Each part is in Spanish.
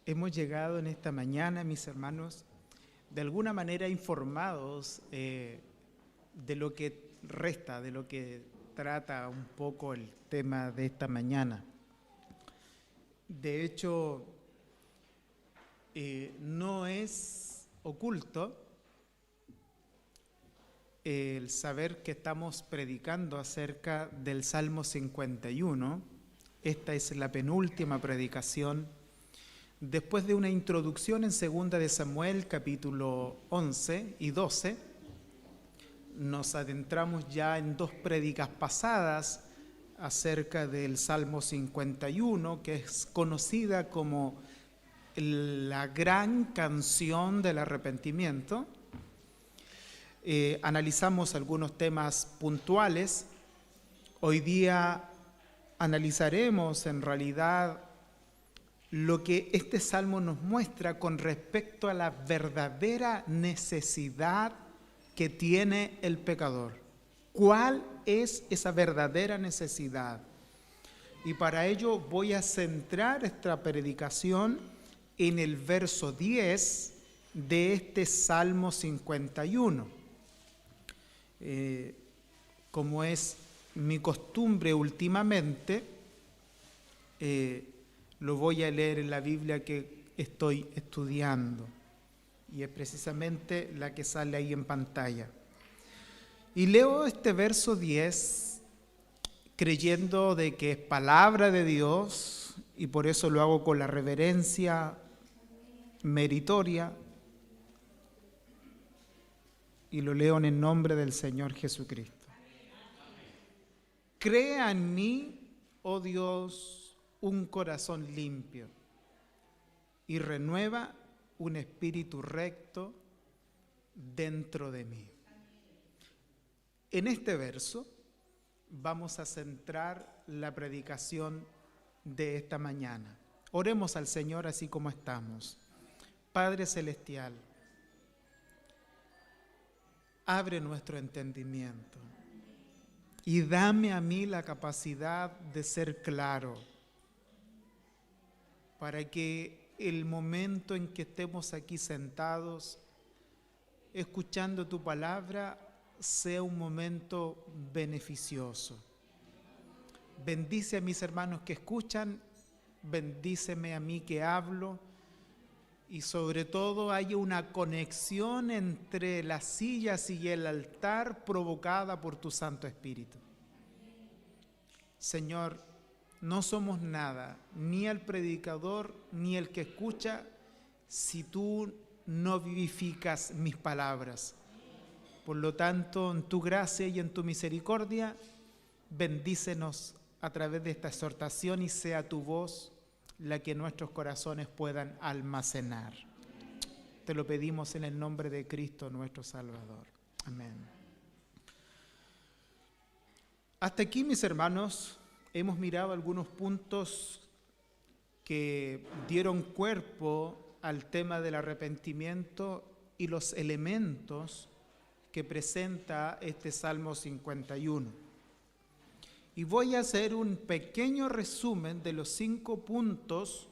hemos llegado en esta mañana, mis hermanos, de alguna manera informados de lo que resta, de lo que trata un poco el tema de esta mañana. De hecho, no es oculto el saber que estamos predicando acerca del Salmo 51. Esta es la penúltima predicación. Después de una introducción en 2 de Samuel, capítulo 11 y 12, nos adentramos ya en 2 prédicas pasadas acerca del Salmo 51, que es conocida como la gran canción del arrepentimiento. Analizamos algunos temas puntuales. Hoy día analizaremos en realidad lo que este salmo nos muestra con respecto a la verdadera necesidad que tiene el pecador. ¿Cuál es esa verdadera necesidad? Y para ello voy a centrar esta predicación en el verso 10 de este Salmo 51. Como es mi costumbre últimamente, lo voy a leer en la Biblia que estoy estudiando, y es precisamente la que sale ahí en pantalla. Y leo este verso 10 creyendo de que es palabra de Dios, y por eso lo hago con la reverencia meritoria, y lo leo en el nombre del Señor Jesucristo. Crea en mí, oh Dios, un corazón limpio, y renueva un espíritu recto dentro de mí. En este verso vamos a centrar la predicación de esta mañana. Oremos al Señor así como estamos. Padre Celestial, abre nuestro entendimiento y dame a mí la capacidad de ser claro, para que el momento en que estemos aquí sentados, escuchando tu palabra, sea un momento beneficioso. Bendice a mis hermanos que escuchan, bendíceme a mí que hablo, y sobre todo haya una conexión entre las sillas y el altar provocada por tu Santo Espíritu. Señor, no somos nada, ni el predicador ni el que escucha, si tú no vivificas mis palabras. Por lo tanto, en tu gracia y en tu misericordia, bendícenos a través de esta exhortación, y sea tu voz la que nuestros corazones puedan almacenar. Te lo pedimos en el nombre de Cristo nuestro Salvador. Amén. Hasta aquí, mis hermanos, hemos mirado algunos puntos que dieron cuerpo al tema del arrepentimiento y los elementos que presenta este Salmo 51. Y voy a hacer un pequeño resumen de los 5 puntos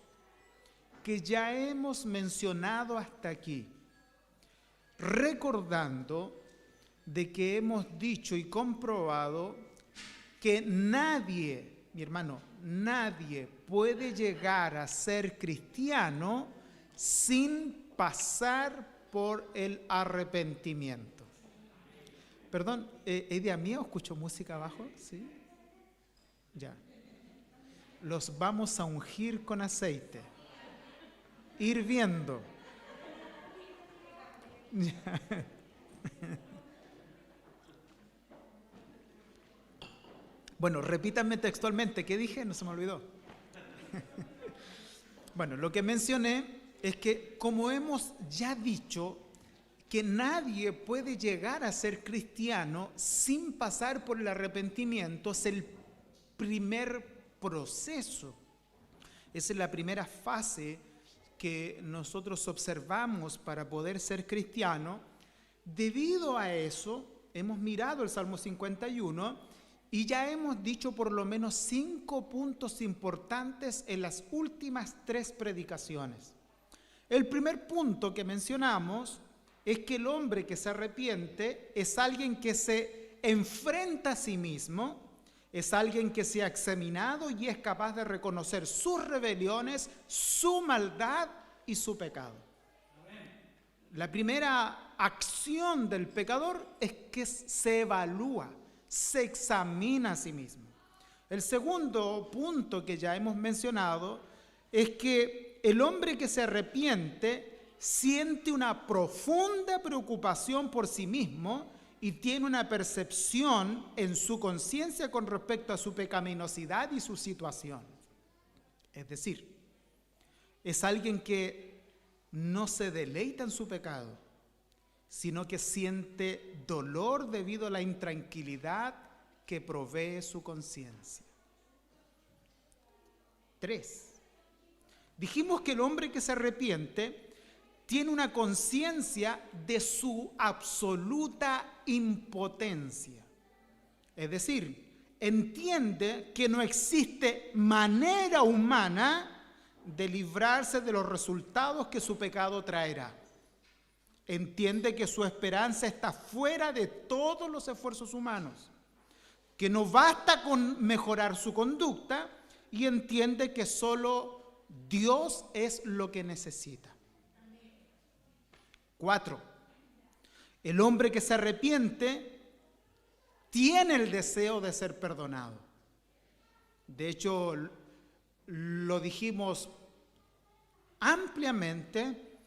que ya hemos mencionado hasta aquí, recordando de que hemos dicho y comprobado que nadie, mi hermano, nadie puede llegar a ser cristiano sin pasar por el arrepentimiento. Perdón, ¿es idea mía o escucho música abajo? ¿Sí? Ya. Los vamos a ungir con aceite, hirviendo. Bueno, repítanme textualmente, ¿qué dije? No se me olvidó. Bueno, lo que mencioné es que, como hemos ya dicho, que nadie puede llegar a ser cristiano sin pasar por el arrepentimiento, es el primer proceso. Esa es la primera fase que nosotros observamos para poder ser cristiano. Debido a eso, hemos mirado el Salmo 51 y ya hemos dicho por lo menos 5 puntos importantes en las últimas 3 predicaciones. El primer punto que mencionamos es que el hombre que se arrepiente es alguien que se enfrenta a sí mismo, es alguien que se ha examinado y es capaz de reconocer sus rebeliones, su maldad y su pecado. La primera acción del pecador es que se evalúa, se examina a sí mismo. El segundo punto que ya hemos mencionado es que el hombre que se arrepiente siente una profunda preocupación por sí mismo y tiene una percepción en su conciencia con respecto a su pecaminosidad y su situación. Es decir, es alguien que no se deleita en su pecado, sino que siente dolor debido a la intranquilidad que provee su conciencia. 3. Dijimos que el hombre que se arrepiente tiene una conciencia de su absoluta impotencia. Es decir, entiende que no existe manera humana de librarse de los resultados que su pecado traerá. Entiende que su esperanza está fuera de todos los esfuerzos humanos, que no basta con mejorar su conducta, y entiende que solo Dios es lo que necesita. 4. El hombre que se arrepiente tiene el deseo de ser perdonado. De hecho, lo dijimos ampliamente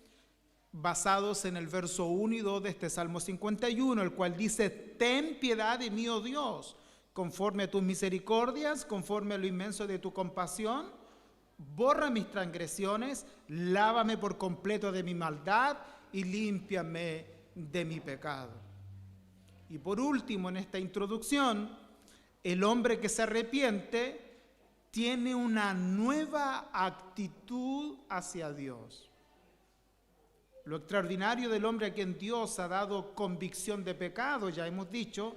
basados en el verso 1 y 2 de este Salmo 51, el cual dice: ten piedad de mí, oh Dios, conforme a tus misericordias, conforme a lo inmenso de tu compasión, borra mis transgresiones, lávame por completo de mi maldad y límpiame de mi pecado. Y por último, en esta introducción, el hombre que se arrepiente tiene una nueva actitud hacia Dios. Lo extraordinario del hombre a quien Dios ha dado convicción de pecado, ya hemos dicho,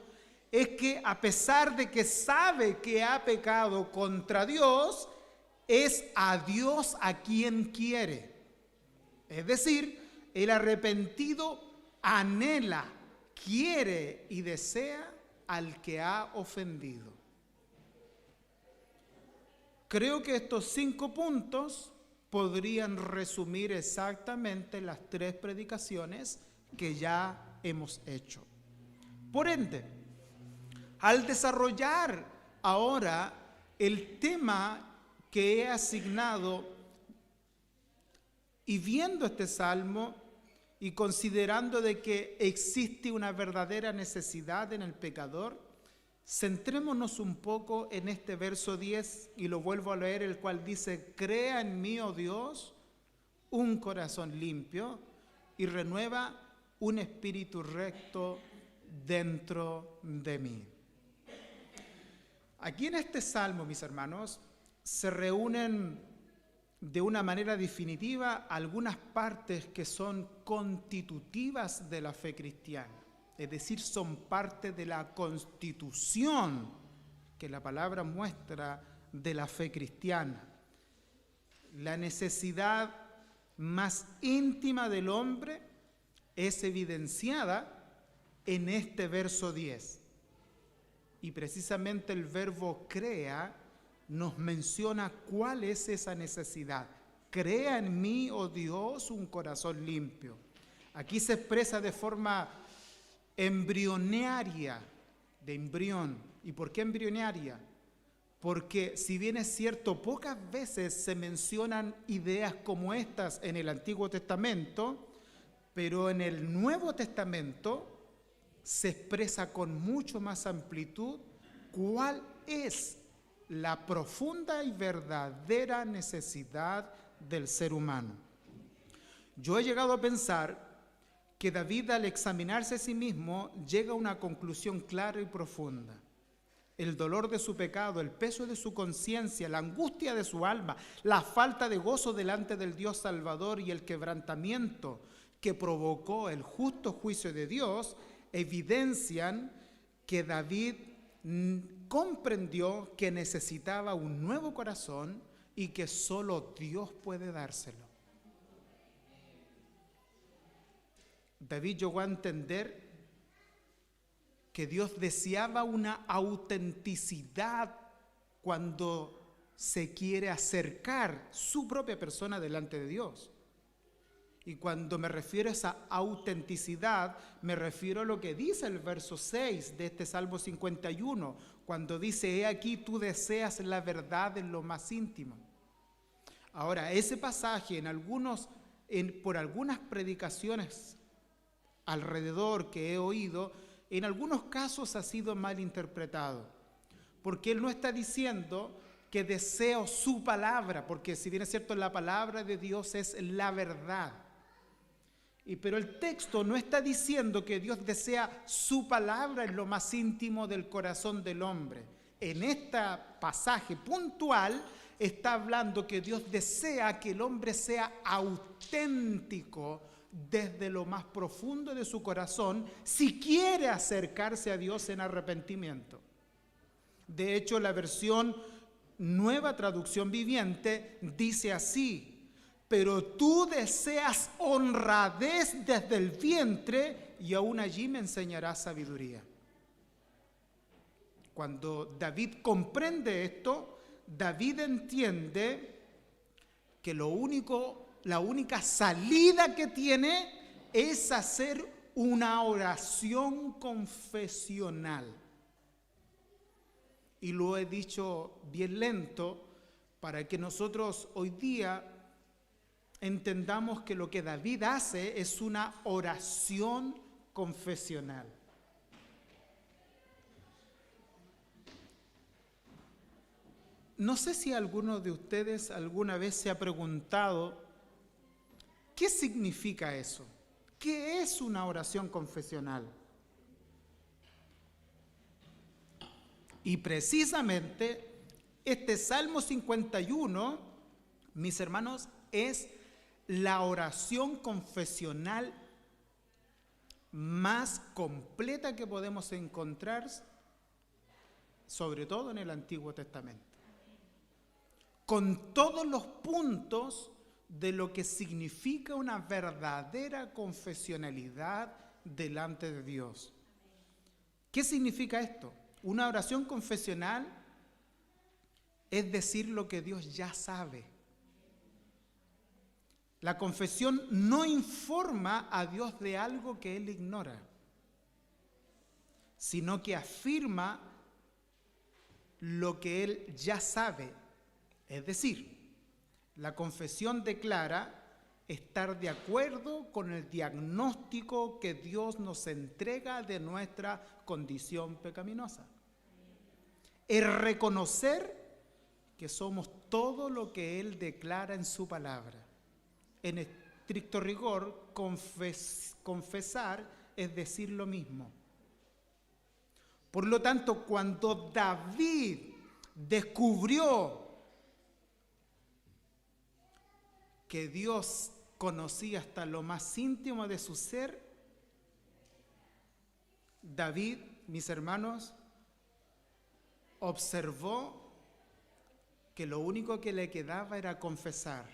es que a pesar de que sabe que ha pecado contra Dios, es a Dios a quien quiere. Es decir, el arrepentido anhela, quiere y desea al que ha ofendido. Creo que estos 5 puntos podrían resumir exactamente las 3 predicaciones que ya hemos hecho. Por ende, al desarrollar ahora el tema que he asignado y viendo este salmo y considerando de que existe una verdadera necesidad en el pecador, centrémonos un poco en este verso 10 y lo vuelvo a leer, el cual dice: crea en mí, oh Dios, un corazón limpio y renueva un espíritu recto dentro de mí. Aquí en este salmo, mis hermanos, se reúnen de una manera definitiva algunas partes que son constitutivas de la fe cristiana. Es decir, son parte de la constitución que la palabra muestra de la fe cristiana. La necesidad más íntima del hombre es evidenciada en este verso 10. Y precisamente el verbo crea nos menciona cuál es esa necesidad. Crea en mí, oh Dios, un corazón limpio. Aquí se expresa de forma embrionaria, de embrión. ¿Y por qué embrionaria? Porque si bien es cierto, pocas veces se mencionan ideas como estas en el Antiguo Testamento, pero en el Nuevo Testamento se expresa con mucho más amplitud cuál es la profunda y verdadera necesidad del ser humano. Yo he llegado a pensar que David, al examinarse a sí mismo, llega a una conclusión clara y profunda. El dolor de su pecado, el peso de su conciencia, la angustia de su alma, la falta de gozo delante del Dios Salvador y el quebrantamiento que provocó el justo juicio de Dios, evidencian que David comprendió que necesitaba un nuevo corazón y que solo Dios puede dárselo. David llegó a entender que Dios deseaba una autenticidad cuando se quiere acercar su propia persona delante de Dios. Y cuando me refiero a esa autenticidad, me refiero a lo que dice el verso 6 de este Salmo 51, cuando dice: he aquí tú deseas la verdad en lo más íntimo. Ahora, ese pasaje por algunas predicaciones alrededor que he oído, en algunos casos ha sido mal interpretado, porque él no está diciendo que deseo su palabra, porque si bien es cierto, la palabra de Dios es la verdad. Pero el texto no está diciendo que Dios desea su palabra en lo más íntimo del corazón del hombre. En este pasaje puntual está hablando que Dios desea que el hombre sea auténtico desde lo más profundo de su corazón si quiere acercarse a Dios en arrepentimiento. De hecho, la versión Nueva Traducción Viviente dice así: pero tú deseas honradez desde el vientre y aún allí me enseñarás sabiduría. Cuando David comprende esto, David entiende que la única salida que tiene es hacer una oración confesional. Y lo he dicho bien lento para que nosotros hoy día entendamos que lo que David hace es una oración confesional. No sé si alguno de ustedes alguna vez se ha preguntado ¿qué significa eso? ¿Qué es una oración confesional? Y precisamente este Salmo 51, mis hermanos, es la oración confesional más completa que podemos encontrar, sobre todo en el Antiguo Testamento, con todos los puntos de lo que significa una verdadera confesionalidad delante de Dios. ¿Qué significa esto? Una oración confesional es decir lo que Dios ya sabe. La confesión no informa a Dios de algo que Él ignora, sino que afirma lo que Él ya sabe. Es decir, la confesión declara estar de acuerdo con el diagnóstico que Dios nos entrega de nuestra condición pecaminosa. Es reconocer que somos todo lo que Él declara en su palabra. En estricto rigor, confesar es decir lo mismo. Por lo tanto, cuando David descubrió que Dios conocía hasta lo más íntimo de su ser, David, mis hermanos, observó que lo único que le quedaba era confesar.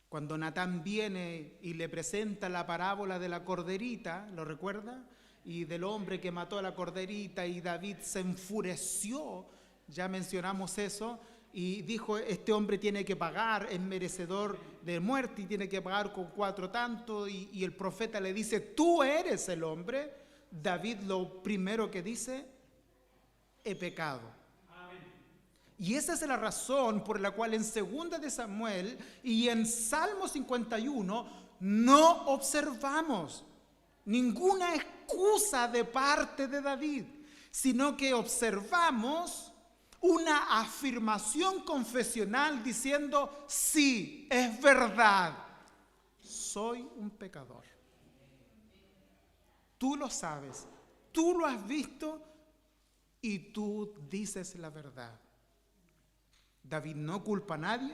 Cuando Natán viene y le presenta la parábola de la corderita, ¿lo recuerda? Y del hombre que mató a la corderita, y David se enfureció, ya mencionamos eso, y dijo: este hombre tiene que pagar, es merecedor de muerte y tiene que pagar con 4 tantos, y el profeta le dice: tú eres el hombre. David lo primero que dice: he pecado. Y esa es la razón por la cual en 2 de Samuel y en Salmo 51 no observamos ninguna excusa de parte de David, sino que observamos una afirmación confesional diciendo: sí, es verdad, soy un pecador. Tú lo sabes, tú lo has visto y tú dices la verdad. David no culpa a nadie,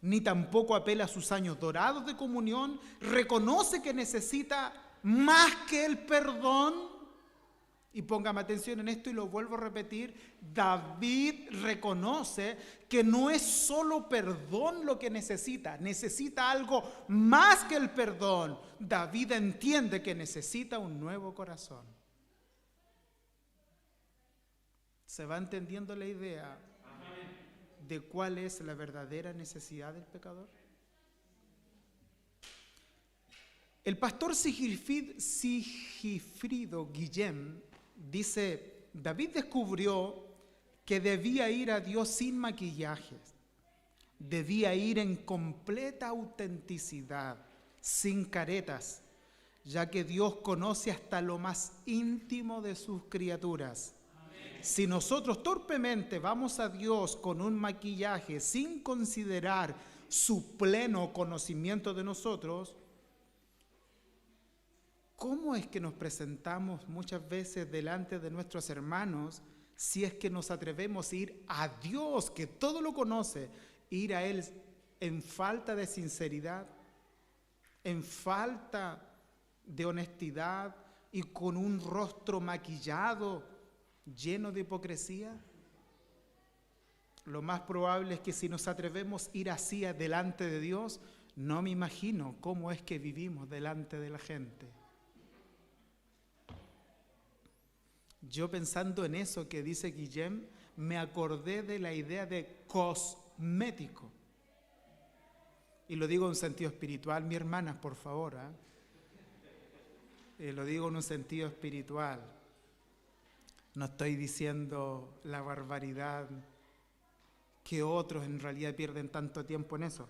ni tampoco apela a sus años dorados de comunión. Reconoce que necesita más que el perdón Y póngame atención en esto y lo vuelvo a repetir, David reconoce que no es solo perdón lo que necesita algo más que el perdón. David entiende que necesita un nuevo corazón. ¿Se va entendiendo la idea de cuál es la verdadera necesidad del pecador? El pastor Sigifrido Guillem dice, David descubrió que debía ir a Dios sin maquillajes, debía ir en completa autenticidad, sin caretas, ya que Dios conoce hasta lo más íntimo de sus criaturas. Si nosotros torpemente vamos a Dios con un maquillaje sin considerar su pleno conocimiento de nosotros, ¿cómo es que nos presentamos muchas veces delante de nuestros hermanos si es que nos atrevemos a ir a Dios, que todo lo conoce, ir a Él en falta de sinceridad, en falta de honestidad y con un rostro maquillado, lleno de hipocresía? Lo más probable es que si nos atrevemos a ir así delante de Dios, no me imagino cómo es que vivimos delante de la gente. Yo pensando en eso que dice Guillem, me acordé de la idea de cosmético. Y lo digo en un sentido espiritual, mi hermana, por favor. Lo digo en un sentido espiritual. No estoy diciendo la barbaridad que otros en realidad pierden tanto tiempo en eso.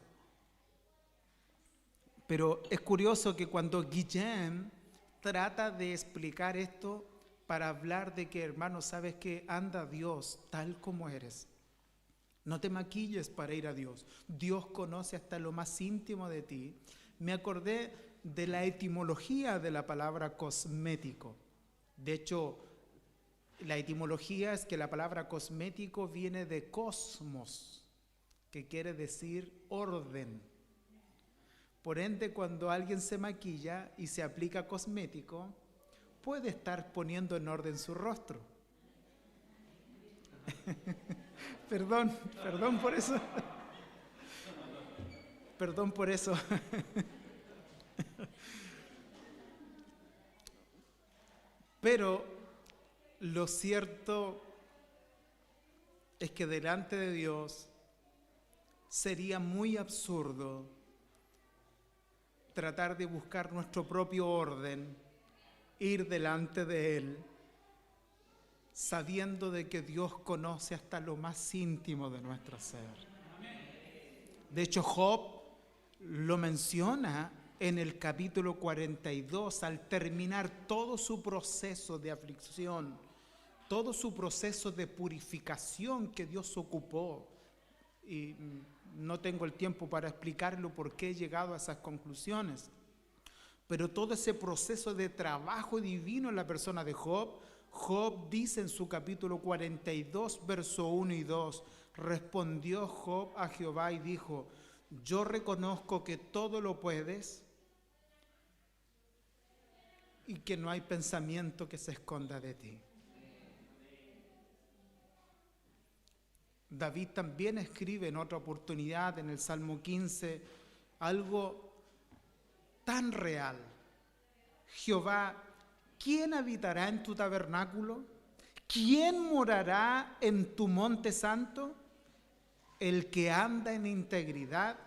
Pero es curioso que cuando Guillem trata de explicar esto, para hablar de que, hermano, sabes que anda a Dios tal como eres. No te maquilles para ir a Dios. Dios conoce hasta lo más íntimo de ti. Me acordé de la etimología de la palabra cosmético. De hecho, la etimología es que la palabra cosmético viene de cosmos, que quiere decir orden. Por ende, cuando alguien se maquilla y se aplica cosmético, puede estar poniendo en orden su rostro. Perdón por eso. Perdón por eso. Pero lo cierto es que delante de Dios sería muy absurdo tratar de buscar nuestro propio orden, ir delante de Él, sabiendo de que Dios conoce hasta lo más íntimo de nuestro ser. De hecho, Job lo menciona en el capítulo 42, al terminar todo su proceso de aflicción, todo su proceso de purificación que Dios ocupó. Y no tengo el tiempo para explicarlo por qué he llegado a esas conclusiones. Pero todo ese proceso de trabajo divino en la persona de Job, Job dice en su capítulo 42, verso 1 y 2, respondió Job a Jehová y dijo, yo reconozco que todo lo puedes y que no hay pensamiento que se esconda de ti. David también escribe en otra oportunidad, en el Salmo 15, algo tan real. Jehová, ¿quién habitará en tu tabernáculo? ¿Quién morará en tu monte santo? El que anda en integridad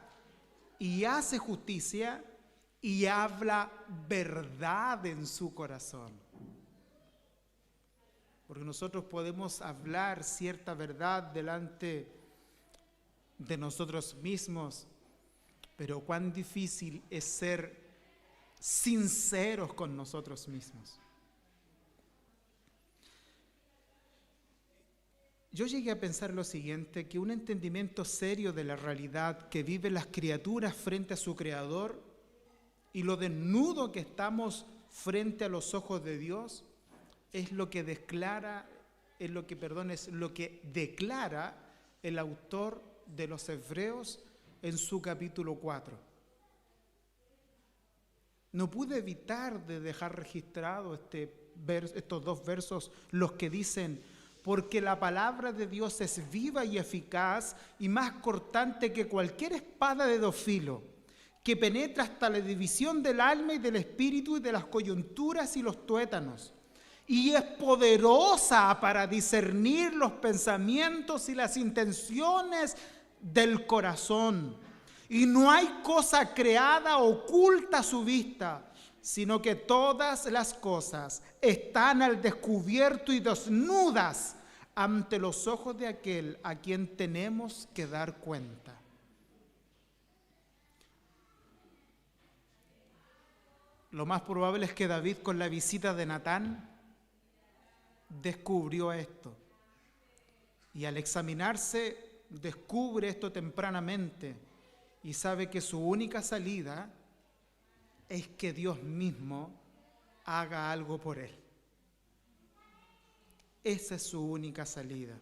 y hace justicia y habla verdad en su corazón. Porque nosotros podemos hablar cierta verdad delante de nosotros mismos, pero cuán difícil es ser sinceros con nosotros mismos. Yo llegué a pensar lo siguiente, que un entendimiento serio de la realidad que viven las criaturas frente a su Creador y lo desnudo que estamos frente a los ojos de Dios es lo que declara el autor de los Hebreos en su capítulo 4. No pude evitar de dejar registrado este estos dos versos los que dicen: porque la palabra de Dios es viva y eficaz y más cortante que cualquier espada de dos filos, que penetra hasta la división del alma y del espíritu y de las coyunturas y los tuétanos, y es poderosa para discernir los pensamientos y las intenciones del corazón. Y no hay cosa creada oculta a su vista, sino que todas las cosas están al descubierto y desnudas ante los ojos de aquel a quien tenemos que dar cuenta. Lo más probable es que David, con la visita de Natán, descubrió esto. Y al examinarse, descubre esto tempranamente y sabe que su única salida es que Dios mismo haga algo por él. Esa es su única salida.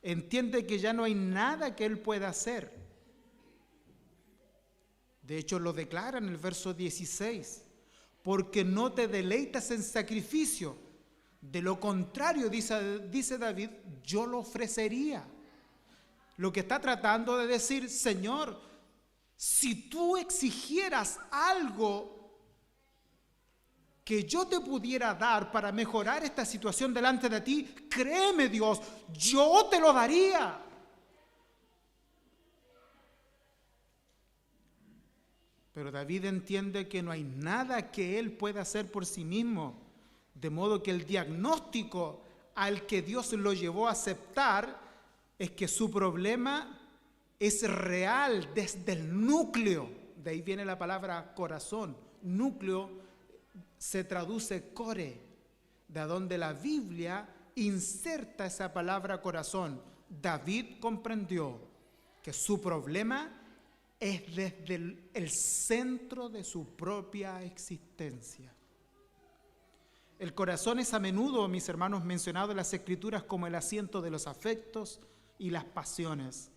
Entiende que ya no hay nada que él pueda hacer. De hecho, lo declara en el verso 16. Porque no te deleitas en sacrificio. De lo contrario, dice David, yo lo ofrecería. Lo que está tratando de decir: Señor, si tú exigieras algo que yo te pudiera dar para mejorar esta situación delante de ti, créeme, Dios, yo te lo daría. Pero David entiende que no hay nada que él pueda hacer por sí mismo, de modo que el diagnóstico al que Dios lo llevó a aceptar es que su problema es real desde el núcleo. De ahí viene la palabra corazón. Núcleo se traduce core, de donde la Biblia inserta esa palabra corazón. David comprendió que su problema es desde el centro de su propia existencia. El corazón es a menudo, mis hermanos, mencionado en las Escrituras como el asiento de los afectos y las pasiones,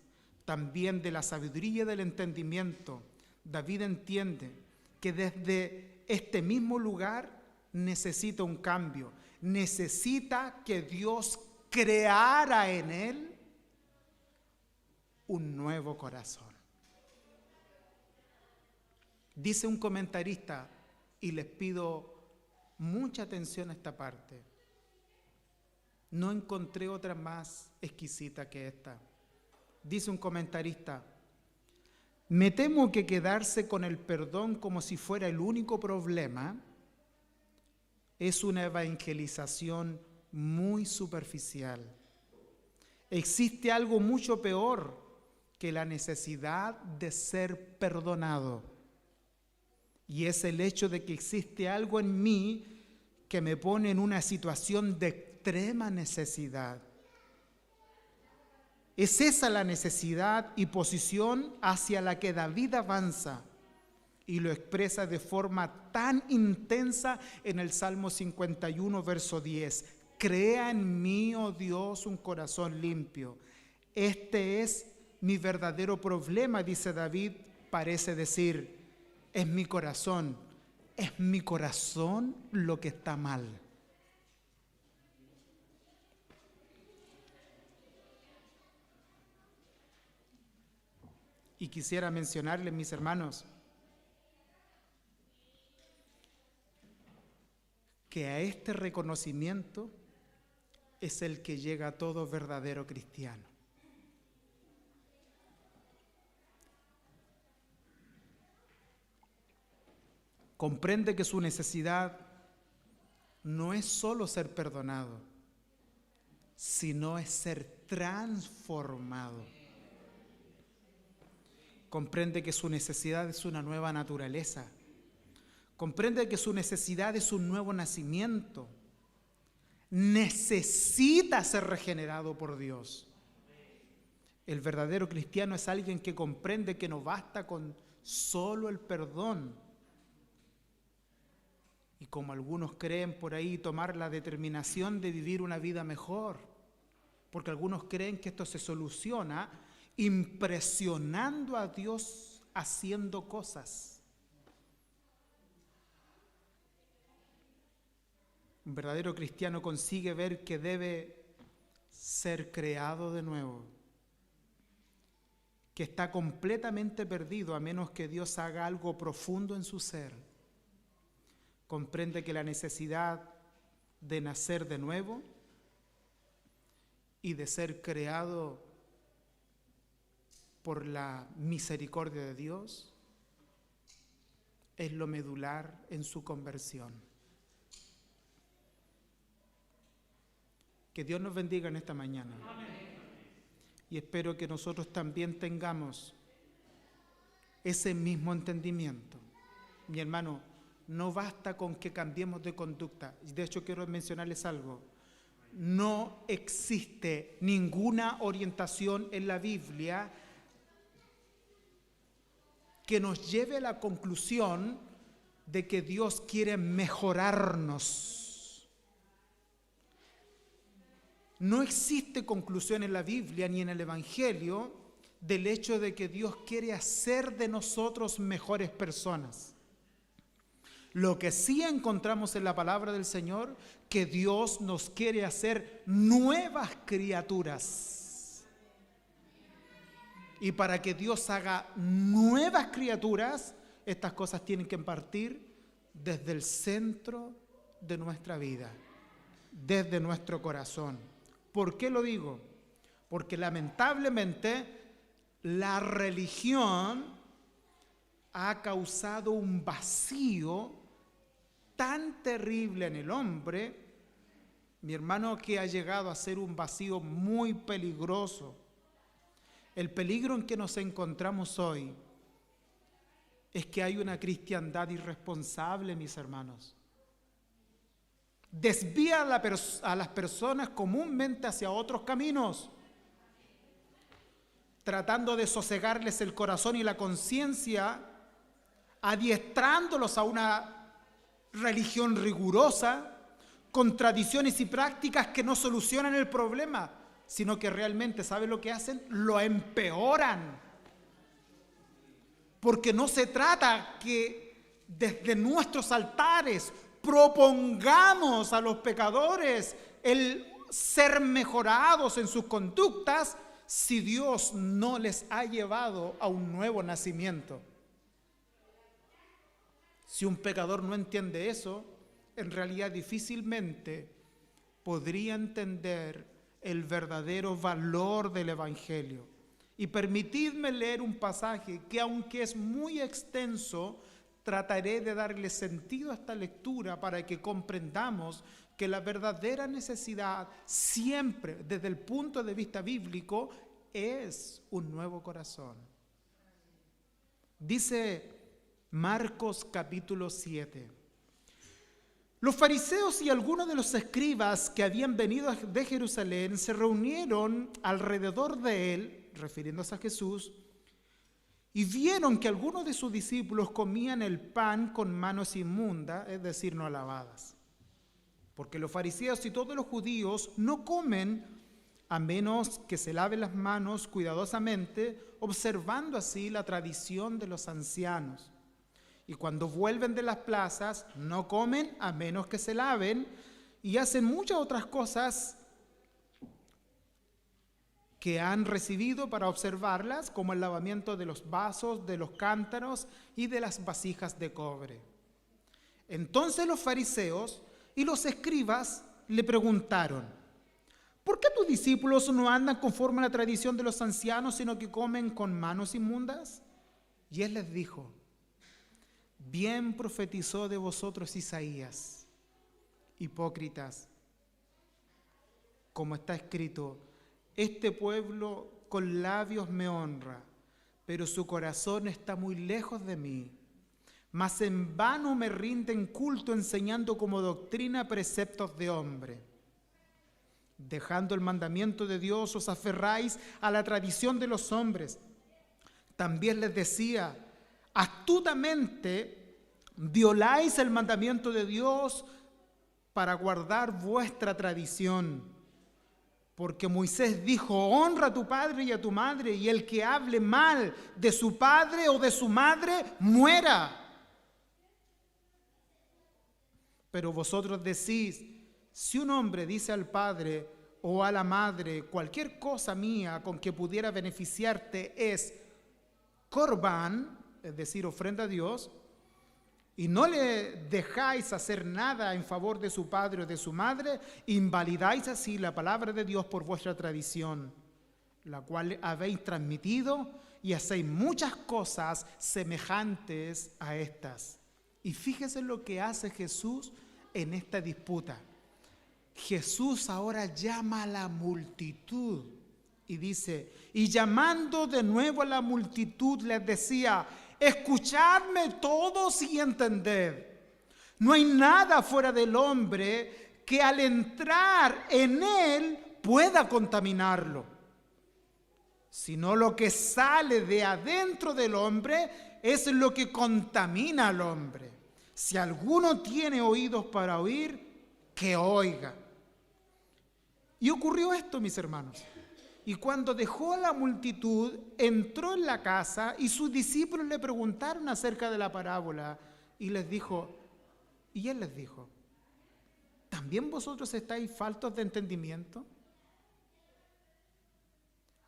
también de la sabiduría y del entendimiento. David entiende que desde este mismo lugar necesita un cambio, necesita que Dios creara en él un nuevo corazón. Dice un comentarista, y les pido mucha atención a esta parte, no encontré otra más exquisita que esta. Dice un comentarista: me temo que quedarse con el perdón como si fuera el único problema es una evangelización muy superficial. Existe algo mucho peor que la necesidad de ser perdonado. Y es el hecho de que existe algo en mí que me pone en una situación de extrema necesidad. Es esa la necesidad y posición hacia la que David avanza y lo expresa de forma tan intensa en el Salmo 51, verso 10. Crea en mí, oh Dios, un corazón limpio. Este es mi verdadero problema, dice David, parece decir. Es mi corazón lo que está mal. Y quisiera mencionarles, mis hermanos, que a este reconocimiento es el que llega a todo verdadero cristiano. Comprende que su necesidad no es solo ser perdonado, sino es ser transformado. Comprende que su necesidad es una nueva naturaleza. Comprende que su necesidad es un nuevo nacimiento. Necesita ser regenerado por Dios. El verdadero cristiano es alguien que comprende que no basta con solo el perdón. Y como algunos creen por ahí, tomar la determinación de vivir una vida mejor. Porque algunos creen que esto se soluciona impresionando a Dios haciendo cosas. Un verdadero cristiano consigue ver que debe ser creado de nuevo, que está completamente perdido a menos que Dios haga algo profundo en su ser. Comprende que la necesidad de nacer de nuevo y de ser creado por la misericordia de Dios es lo medular en su conversión. Que Dios nos bendiga en esta mañana. Y espero que nosotros también tengamos ese mismo entendimiento. Mi hermano, no basta con que cambiemos de conducta. De hecho, quiero mencionarles algo. No existe ninguna orientación en la Biblia que nos lleve a la conclusión de que Dios quiere mejorarnos. No existe conclusión en la Biblia ni en el Evangelio del hecho de que Dios quiere hacer de nosotros mejores personas. Lo que sí encontramos en la palabra del Señor, que Dios nos quiere hacer nuevas criaturas. Y para que Dios haga nuevas criaturas, estas cosas tienen que partir desde el centro de nuestra vida, desde nuestro corazón. ¿Por qué lo digo? Porque lamentablemente la religión ha causado un vacío tan terrible en el hombre, mi hermano, que ha llegado a ser un vacío muy peligroso. El peligro en que nos encontramos hoy es que hay una cristiandad irresponsable, mis hermanos. Desvía a las personas comúnmente hacia otros caminos, tratando de sosegarles el corazón y la conciencia, adiestrándolos a una religión rigurosa, con tradiciones y prácticas que no solucionan el problema, sino que realmente, ¿saben lo que hacen? Lo empeoran. Porque no se trata que desde nuestros altares propongamos a los pecadores el ser mejorados en sus conductas si Dios no les ha llevado a un nuevo nacimiento. Si un pecador no entiende eso, en realidad difícilmente podría entender el verdadero valor del Evangelio. Y permitidme leer un pasaje que, aunque es muy extenso, trataré de darle sentido a esta lectura para que comprendamos que la verdadera necesidad siempre, desde el punto de vista bíblico, es un nuevo corazón. Dice Marcos capítulo 7. Los fariseos y algunos de los escribas que habían venido de Jerusalén se reunieron alrededor de él, refiriéndose a Jesús, y vieron que algunos de sus discípulos comían el pan con manos inmundas, es decir, no lavadas. Porque los fariseos y todos los judíos no comen a menos que se laven las manos cuidadosamente, observando así la tradición de los ancianos. Y cuando vuelven de las plazas, no comen a menos que se laven, y hacen muchas otras cosas que han recibido para observarlas, como el lavamiento de los vasos, de los cántaros y de las vasijas de cobre. Entonces los fariseos y los escribas le preguntaron: ¿por qué tus discípulos no andan conforme a la tradición de los ancianos, sino que comen con manos inmundas? Y él les dijo: bien profetizó de vosotros Isaías, hipócritas, como está escrito: este pueblo con labios me honra, pero su corazón está muy lejos de mí. Mas en vano me rinden culto, enseñando como doctrina preceptos de hombre. Dejando el mandamiento de Dios, os aferráis a la tradición de los hombres. También les decía: astutamente violáis el mandamiento de Dios para guardar vuestra tradición. Porque Moisés dijo: honra a tu padre y a tu madre, y el que hable mal de su padre o de su madre, muera. Pero vosotros decís, si un hombre dice al padre o a la madre, cualquier cosa mía con que pudiera beneficiarte es corbán, es decir, ofrenda a Dios, y no le dejáis hacer nada en favor de su padre o de su madre, invalidáis así la palabra de Dios por vuestra tradición, la cual habéis transmitido, y hacéis muchas cosas semejantes a estas. Y fíjese lo que hace Jesús en esta disputa. Jesús ahora llama a la multitud y dice, y llamando de nuevo a la multitud les decía, escuchadme todos y entended. No hay nada fuera del hombre que al entrar en él pueda contaminarlo, sino lo que sale de adentro del hombre es lo que contamina al hombre. Si alguno tiene oídos para oír, que oiga. Y ocurrió esto, mis hermanos. Y cuando dejó la multitud, entró en la casa y sus discípulos le preguntaron acerca de la parábola y él les dijo, ¿también vosotros estáis faltos de entendimiento?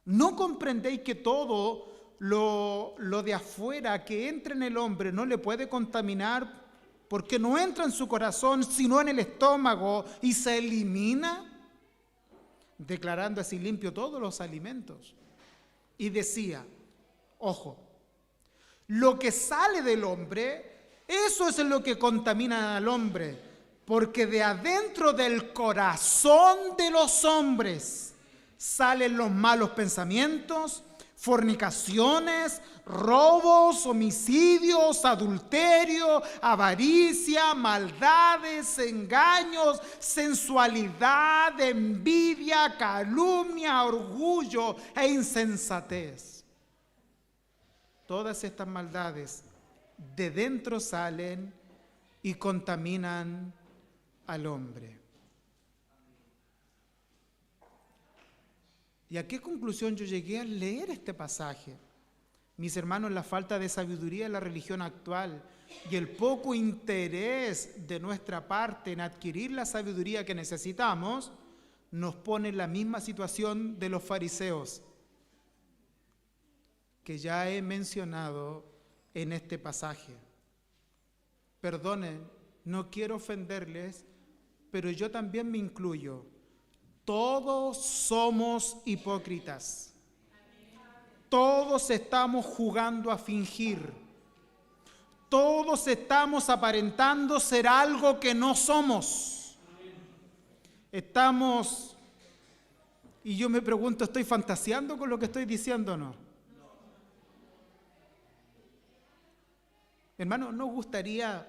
¿No comprendéis que todo lo de afuera que entra en el hombre no le puede contaminar porque no entra en su corazón sino en el estómago y se elimina? Declarando así limpio todos los alimentos. Y decía, ojo, lo que sale del hombre, eso es lo que contamina al hombre, porque de adentro del corazón de los hombres salen los malos pensamientos, fornicaciones, robos, homicidios, adulterio, avaricia, maldades, engaños, sensualidad, envidia, calumnia, orgullo e insensatez. Todas estas maldades de dentro salen y contaminan al hombre. ¿Y a qué conclusión yo llegué al leer este pasaje? Mis hermanos, la falta de sabiduría en la religión actual y el poco interés de nuestra parte en adquirir la sabiduría que necesitamos nos pone en la misma situación de los fariseos que ya he mencionado en este pasaje. Perdonen, no quiero ofenderles, pero yo también me incluyo. Todos somos hipócritas. Todos estamos jugando a fingir. Todos estamos aparentando ser algo que no somos. Estamos, y yo me pregunto, ¿estoy fantaseando con lo que estoy diciendo o no? Hermano, ¿nos gustaría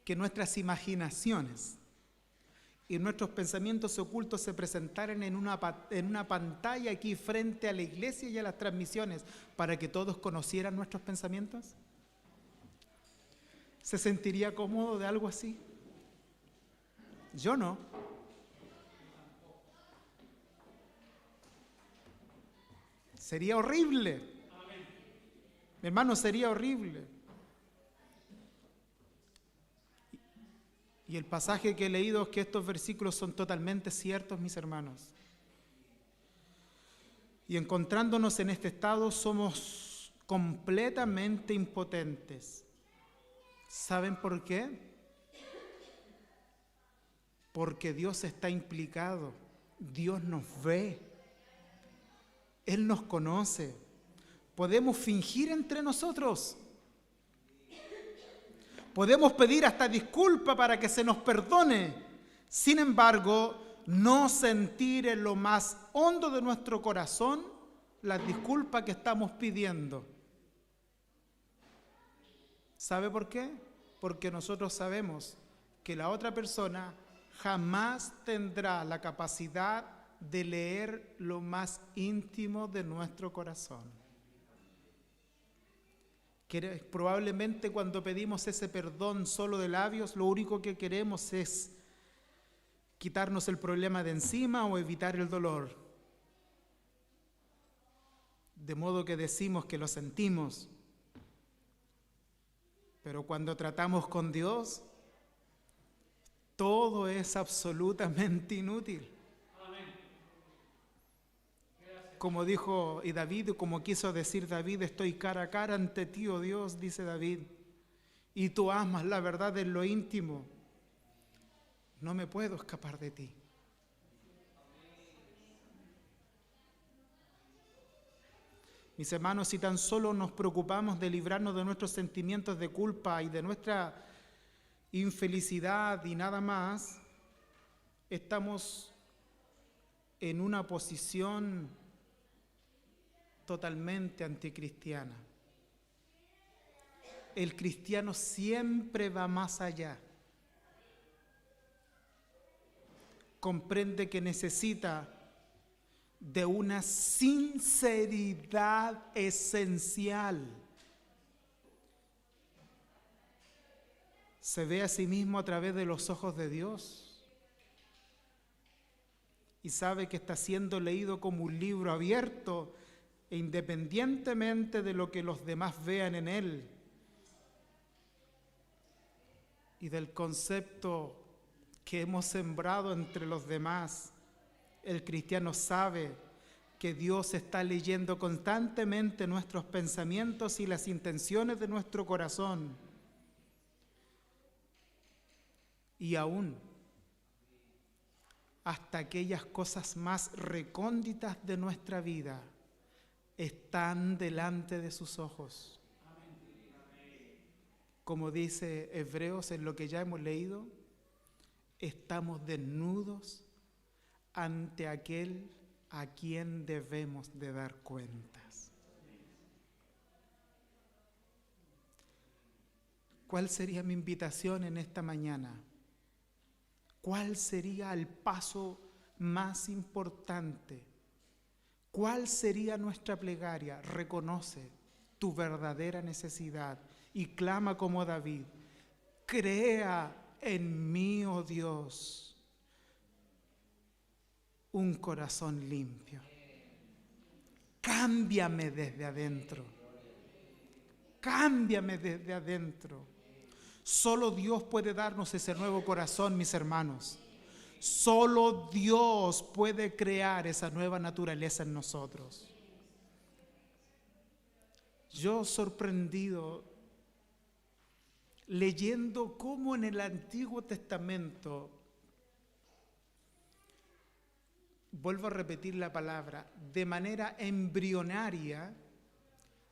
que nuestras imaginaciones y nuestros pensamientos ocultos se presentaran en una pantalla aquí frente a la iglesia y a las transmisiones para que todos conocieran nuestros pensamientos? ¿Se sentiría cómodo de algo así? Yo no. Sería horrible. Hermano, sería horrible. Y el pasaje que he leído es que estos versículos son totalmente ciertos, mis hermanos. Y encontrándonos en este estado somos completamente impotentes. ¿Saben por qué? Porque Dios está implicado. Dios nos ve. Él nos conoce. Podemos fingir entre nosotros. Podemos pedir hasta disculpa para que se nos perdone. Sin embargo, no sentir en lo más hondo de nuestro corazón las disculpas que estamos pidiendo. ¿Sabe por qué? Porque nosotros sabemos que la otra persona jamás tendrá la capacidad de leer lo más íntimo de nuestro corazón. Probablemente cuando pedimos ese perdón solo de labios, lo único que queremos es quitarnos el problema de encima o evitar el dolor. De modo que decimos que lo sentimos. Pero cuando tratamos con Dios, todo es absolutamente inútil. Como dijo y David, como quiso decir David, estoy cara a cara ante ti, oh Dios, dice David, y tú amas la verdad en lo íntimo. No me puedo escapar de ti. Mis hermanos, si tan solo nos preocupamos de librarnos de nuestros sentimientos de culpa y de nuestra infelicidad y nada más, estamos en una posición totalmente anticristiana. El cristiano siempre va más allá. Comprende que necesita de una sinceridad esencial. Se ve a sí mismo a través de los ojos de Dios y sabe que está siendo leído como un libro abierto e independientemente de lo que los demás vean en él y del concepto que hemos sembrado entre los demás, el cristiano sabe que Dios está leyendo constantemente nuestros pensamientos y las intenciones de nuestro corazón. Y aún hasta aquellas cosas más recónditas de nuestra vida están delante de sus ojos. Como dice Hebreos en lo que ya hemos leído, estamos desnudos ante aquel a quien debemos de dar cuentas. ¿Cuál sería mi invitación en esta mañana? ¿Cuál sería el paso más importante? ¿Cuál sería nuestra plegaria? Reconoce tu verdadera necesidad y clama como David: crea en mí, oh Dios, un corazón limpio. Cámbiame desde adentro. Cámbiame desde adentro. Solo Dios puede darnos ese nuevo corazón, mis hermanos. Solo Dios puede crear esa nueva naturaleza en nosotros. Yo sorprendido leyendo cómo en el Antiguo Testamento, vuelvo a repetir la palabra, de manera embrionaria,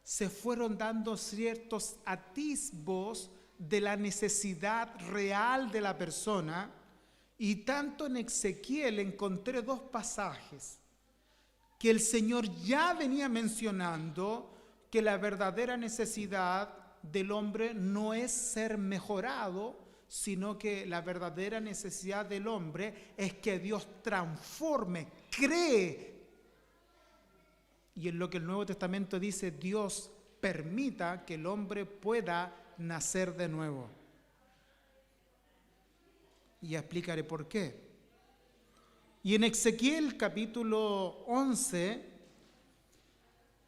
se fueron dando ciertos atisbos de la necesidad real de la persona, y tanto en Ezequiel encontré dos pasajes que el Señor ya venía mencionando que la verdadera necesidad del hombre no es ser mejorado, sino que la verdadera necesidad del hombre es que Dios transforme, cree. Y en lo que el Nuevo Testamento dice, Dios permita que el hombre pueda nacer de nuevo. Y explicaré por qué. Y en Ezequiel capítulo 11,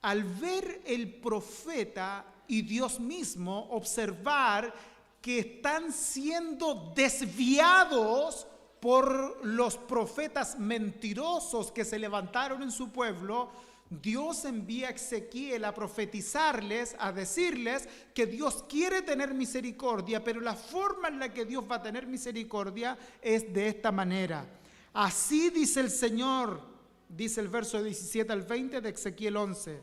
al ver el profeta y Dios mismo observar que están siendo desviados por los profetas mentirosos que se levantaron en su pueblo, Dios envía a Ezequiel a profetizarles, a decirles que Dios quiere tener misericordia, pero la forma en la que Dios va a tener misericordia es de esta manera. Así dice el Señor, dice el verso 17 al 20 de Ezequiel 11.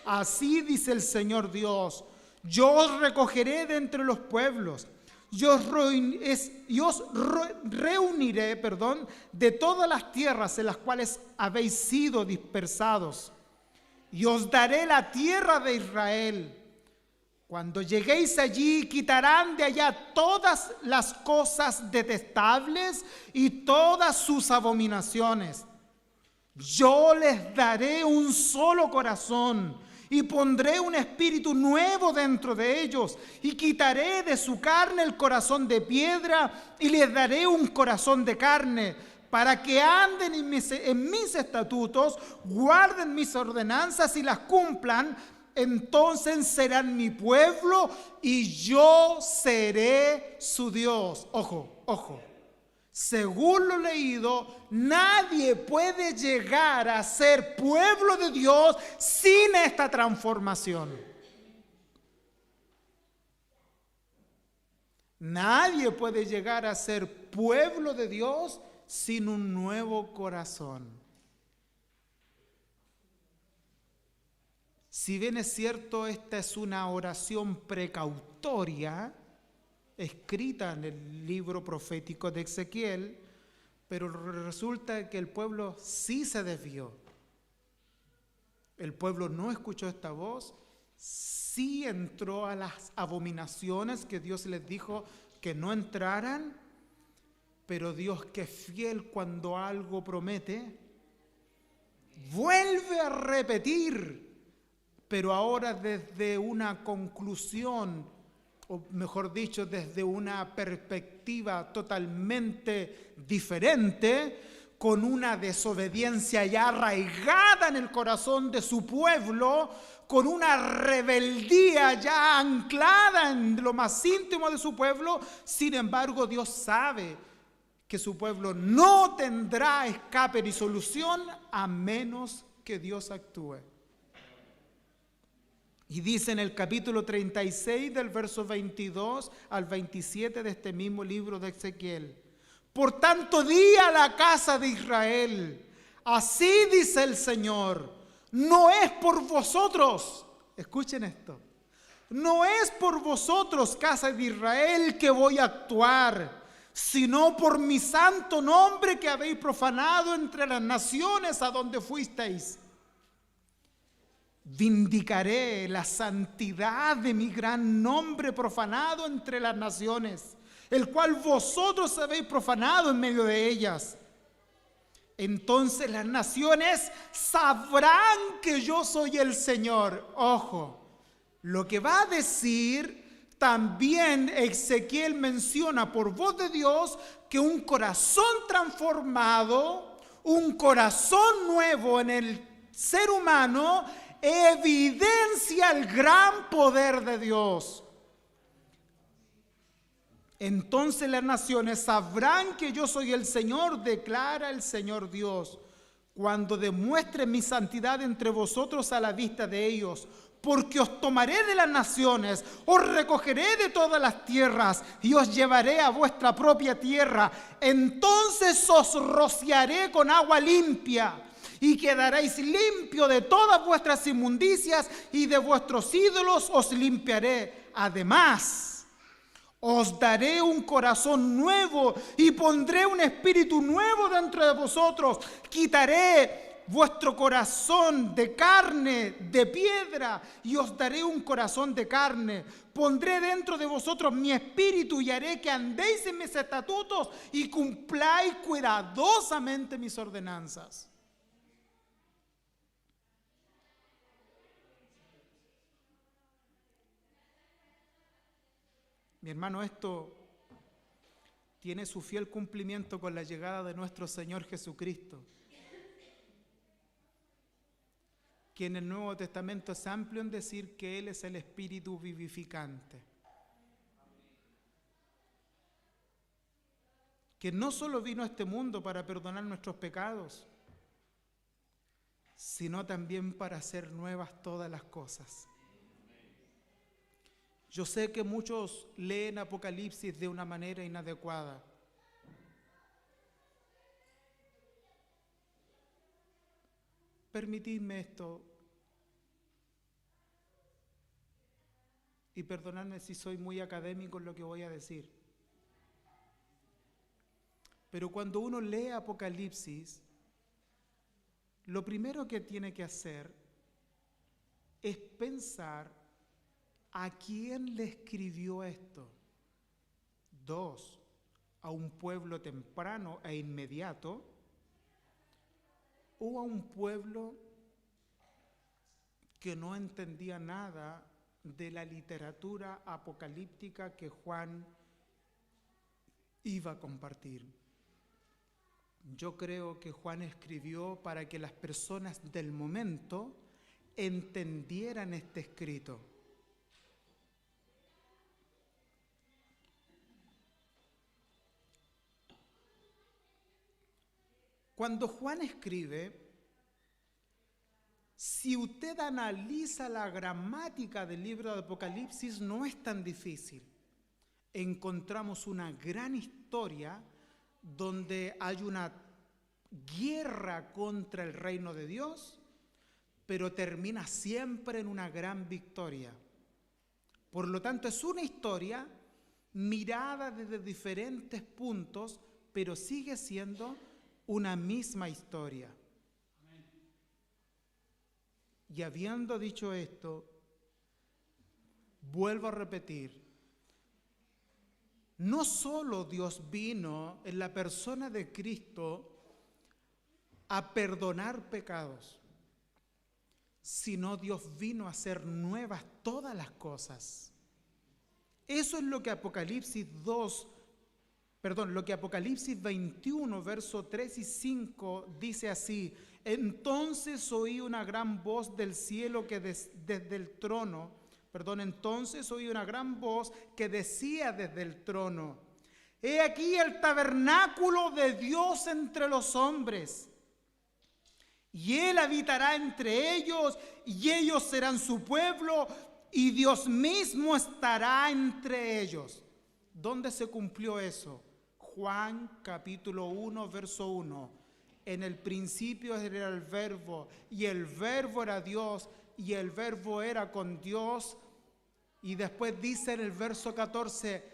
Así dice el Señor Dios: yo os recogeré de entre los pueblos, y os reuniré de todas las tierras en las cuales habéis sido dispersados, y os daré la tierra de Israel. Cuando lleguéis allí, quitarán de allá todas las cosas detestables y todas sus abominaciones. Yo les daré un solo corazón y pondré un espíritu nuevo dentro de ellos, y quitaré de su carne el corazón de piedra y les daré un corazón de carne, para que anden en mis estatutos, guarden mis ordenanzas y las cumplan. Entonces serán mi pueblo y yo seré su Dios. Ojo, ojo. según lo leído, nadie puede llegar a ser pueblo de Dios sin esta transformación. Nadie puede llegar a ser pueblo de Dios sin un nuevo corazón. Si bien es cierto, esta es una oración precautoria, escrita en el libro profético de Ezequiel, pero resulta que el pueblo sí se desvió. El pueblo no escuchó esta voz, sí entró a las abominaciones que Dios les dijo que no entraran, pero Dios, que es fiel cuando algo promete, vuelve a repetir, pero ahora desde una conclusión, o mejor dicho, desde una perspectiva totalmente diferente, con una desobediencia ya arraigada en el corazón de su pueblo, con una rebeldía ya anclada en lo más íntimo de su pueblo. Sin embargo, Dios sabe que su pueblo no tendrá escape ni solución a menos que Dios actúe. Y dice en el capítulo 36 del verso 22 al 27 de este mismo libro de Ezequiel: por tanto, di a la casa de Israel, así dice el Señor, no es por vosotros, escuchen esto, no es por vosotros, casa de Israel, que voy a actuar, sino por mi santo nombre que habéis profanado entre las naciones a donde fuisteis. Vindicaré la santidad de mi gran nombre profanado entre las naciones, el cual vosotros habéis profanado en medio de ellas. Entonces las naciones sabrán que yo soy el Señor. Ojo, lo que va a decir también Ezequiel menciona por voz de Dios que un corazón transformado, un corazón nuevo en el ser humano, evidencia el gran poder de Dios. Entonces las naciones sabrán que yo soy el Señor, declara el Señor Dios, cuando demuestre mi santidad entre vosotros a la vista de ellos. Porque os tomaré de las naciones, os recogeré de todas las tierras y os llevaré a vuestra propia tierra. Entonces os rociaré con agua limpia y quedaréis limpio de todas vuestras inmundicias, y de vuestros ídolos os limpiaré. Además, os daré un corazón nuevo y pondré un espíritu nuevo dentro de vosotros. Quitaré vuestro corazón de carne, de piedra, y os daré un corazón de carne. Pondré dentro de vosotros mi espíritu y haré que andéis en mis estatutos y cumpláis cuidadosamente mis ordenanzas. Mi hermano, esto tiene su fiel cumplimiento con la llegada de nuestro Señor Jesucristo, que en el Nuevo Testamento es amplio en decir que Él es el Espíritu vivificante, que no solo vino a este mundo para perdonar nuestros pecados, sino también para hacer nuevas todas las cosas. Yo sé que muchos leen Apocalipsis de una manera inadecuada. Permitidme esto y perdonadme si soy muy académico en lo que voy a decir. Pero cuando uno lee Apocalipsis, lo primero que tiene que hacer es pensar: ¿a quién le escribió esto? 2, ¿a un pueblo temprano e inmediato? ¿O a un pueblo que no entendía nada de la literatura apocalíptica que Juan iba a compartir? Yo creo que Juan escribió para que las personas del momento entendieran este escrito. Cuando Juan escribe, si usted analiza la gramática del libro de Apocalipsis, no es tan difícil. Encontramos una gran historia donde hay una guerra contra el reino de Dios, pero termina siempre en una gran victoria. Por lo tanto, es una historia mirada desde diferentes puntos, pero sigue siendo una misma historia. Y habiendo dicho esto, vuelvo a repetir, no solo Dios vino en la persona de Cristo a perdonar pecados, sino Dios vino a hacer nuevas todas las cosas. Eso es lo que Apocalipsis 21, verso 3 y 5 dice así: entonces oí una gran voz del cielo que entonces oí una gran voz que decía desde el trono: he aquí el tabernáculo de Dios entre los hombres, y Él habitará entre ellos, y ellos serán su pueblo, y Dios mismo estará entre ellos. ¿Dónde se cumplió eso? Juan capítulo 1, verso 1. En el principio era el verbo, y el verbo era Dios, y el verbo era con Dios. Y después dice en el verso 14,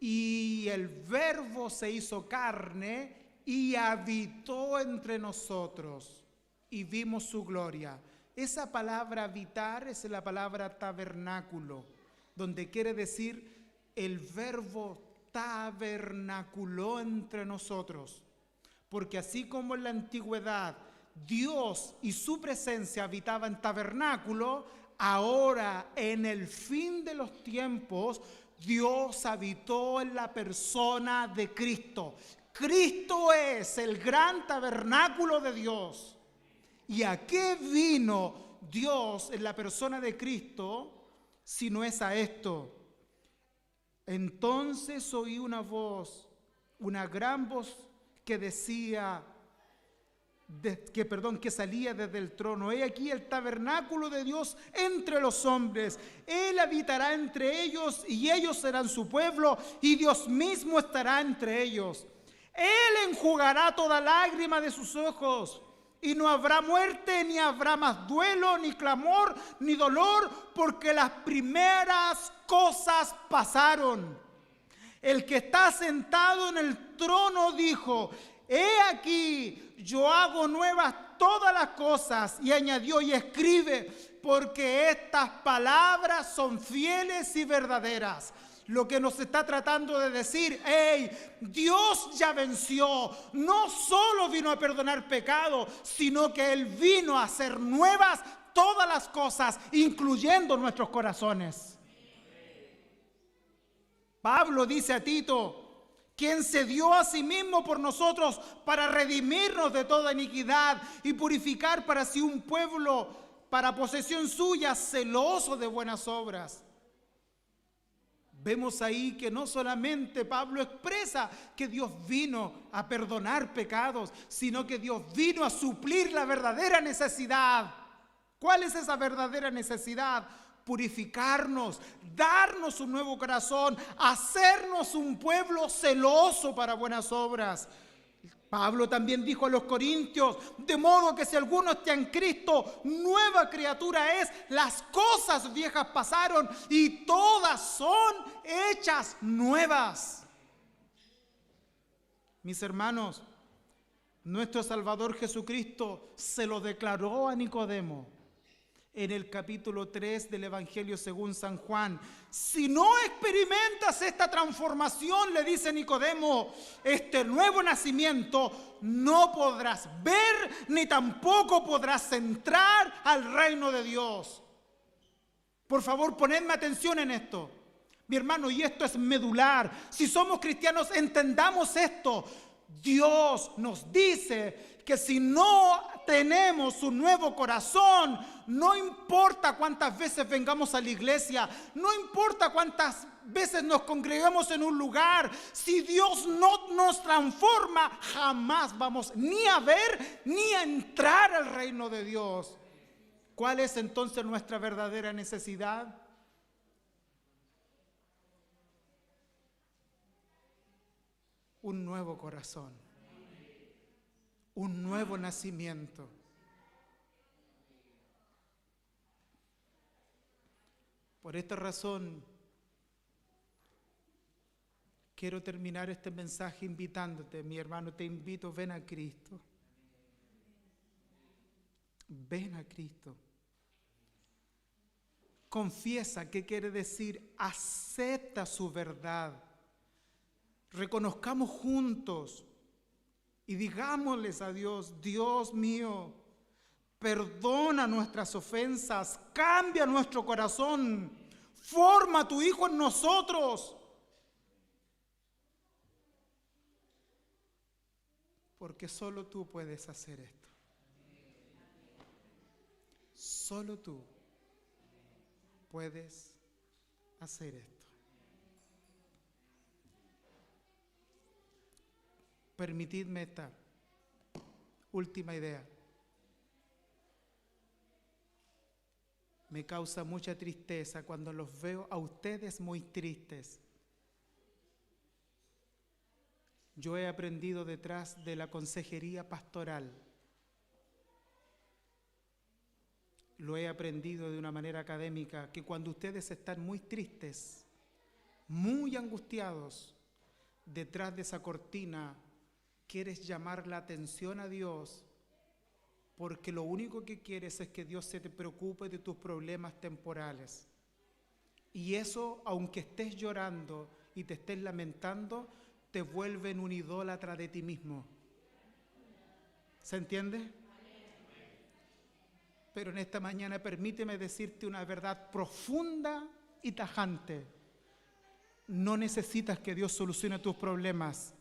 y el verbo se hizo carne y habitó entre nosotros, y vimos su gloria. Esa palabra habitar es la palabra tabernáculo, donde quiere decir el verbo tabernaculó entre nosotros. Porque así como en la antigüedad Dios y su presencia habitaba en tabernáculo, ahora en el fin de los tiempos Dios habitó en la persona de Cristo. Cristo es el gran tabernáculo de Dios. ¿Y a qué vino Dios en la persona de Cristo si no es a esto? Entonces oí una voz, una gran voz que decía, que salía desde el trono: he aquí el tabernáculo de Dios entre los hombres, Él habitará entre ellos, y ellos serán su pueblo, y Dios mismo estará entre ellos. Él enjugará toda lágrima de sus ojos, y no habrá muerte, ni habrá más duelo, ni clamor, ni dolor, porque las primeras cosas pasaron. El que está sentado en el trono dijo: he aquí, yo hago nuevas todas las cosas. Y añadió: y escribe, porque estas palabras son fieles y verdaderas. Lo que nos está tratando de decir: hey, Dios ya venció. No solo vino a perdonar pecado, sino que Él vino a hacer nuevas todas las cosas, incluyendo nuestros corazones. Pablo dice a Tito: quien se dio a sí mismo por nosotros para redimirnos de toda iniquidad y purificar para sí un pueblo para posesión suya, celoso de buenas obras. Vemos ahí que no solamente Pablo expresa que Dios vino a perdonar pecados, sino que Dios vino a suplir la verdadera necesidad. ¿Cuál es esa verdadera necesidad? Purificarnos, darnos un nuevo corazón, hacernos un pueblo celoso para buenas obras. Pablo también dijo a los corintios: de modo que si alguno está en Cristo, nueva criatura es, las cosas viejas pasaron y todas son hechas nuevas. Mis hermanos, nuestro Salvador Jesucristo se lo declaró a Nicodemo en el capítulo 3 del Evangelio según San Juan. Si no experimentas esta transformación, le dice Nicodemo, este nuevo nacimiento, no podrás ver ni tampoco podrás entrar al reino de Dios. Por favor, ponedme atención en esto, mi hermano, y esto es medular. Si somos cristianos, entendamos esto. Dios nos dice que si no tenemos un nuevo corazón, no importa cuántas veces vengamos a la iglesia, no importa cuántas veces nos congregamos en un lugar, si Dios no nos transforma, jamás vamos ni a ver ni a entrar al reino de Dios. ¿Cuál es entonces nuestra verdadera necesidad? Un nuevo corazón, un nuevo nacimiento. Por esta razón, quiero terminar este mensaje invitándote, mi hermano, te invito, ven a Cristo. Ven a Cristo. Confiesa, ¿qué quiere decir? Acepta su verdad. Reconozcamos juntos y digámosles a Dios: Dios mío, perdona nuestras ofensas, cambia nuestro corazón, forma a tu Hijo en nosotros. Porque solo tú puedes hacer esto. Solo tú puedes hacer esto. Permitidme esta última idea. Me causa mucha tristeza cuando los veo a ustedes muy tristes. Yo he aprendido detrás de la consejería pastoral. Lo he aprendido de una manera académica, que cuando ustedes están muy tristes, muy angustiados, detrás de esa cortina, quieres llamar la atención a Dios, porque lo único que quieres es que Dios se te preocupe de tus problemas temporales. Y eso, aunque estés llorando y te estés lamentando, te vuelve en un idólatra de ti mismo. ¿Se entiende? Pero en esta mañana permíteme decirte una verdad profunda y tajante. No necesitas que Dios solucione tus problemas,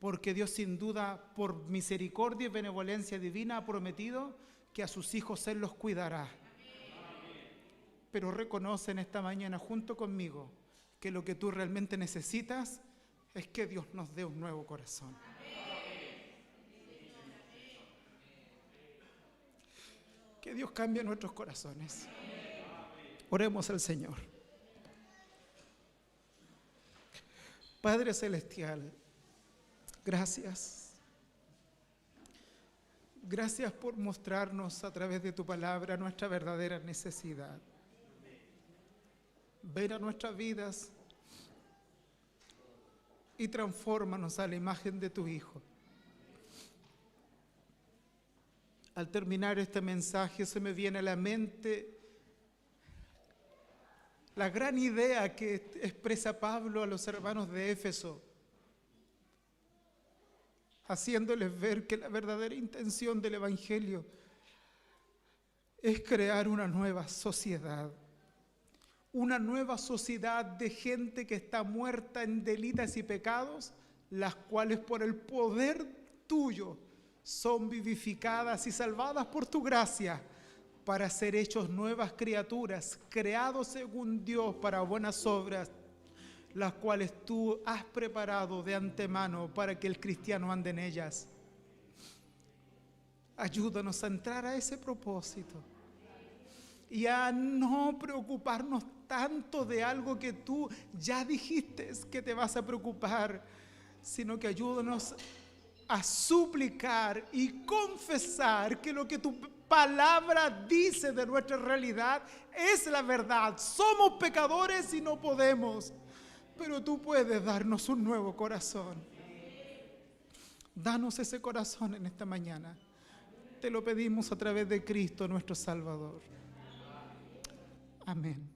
porque Dios sin duda, por misericordia y benevolencia divina, ha prometido que a sus hijos Él los cuidará. Pero reconoce en esta mañana junto conmigo que lo que tú realmente necesitas es que Dios nos dé un nuevo corazón. Que Dios cambie nuestros corazones. Oremos al Señor. Padre Celestial, gracias. Gracias por mostrarnos a través de tu palabra nuestra verdadera necesidad. Ven a nuestras vidas y transfórmanos a la imagen de tu Hijo. Al terminar este mensaje se me viene a la mente la gran idea que expresa Pablo a los hermanos de Éfeso, haciéndoles ver que la verdadera intención del Evangelio es crear una nueva sociedad de gente que está muerta en delitos y pecados, las cuales por el poder tuyo son vivificadas y salvadas por tu gracia, para ser hechos nuevas criaturas, creados según Dios para buenas obras, las cuales tú has preparado de antemano para que el cristiano ande en ellas. Ayúdanos a entrar a ese propósito y a no preocuparnos tanto de algo que tú ya dijiste que te vas a preocupar, sino que ayúdanos a suplicar y confesar que lo que tu palabra dice de nuestra realidad es la verdad. Somos pecadores y no podemos, pero tú puedes darnos un nuevo corazón. Danos ese corazón en esta mañana. Te lo pedimos a través de Cristo nuestro Salvador. Amén.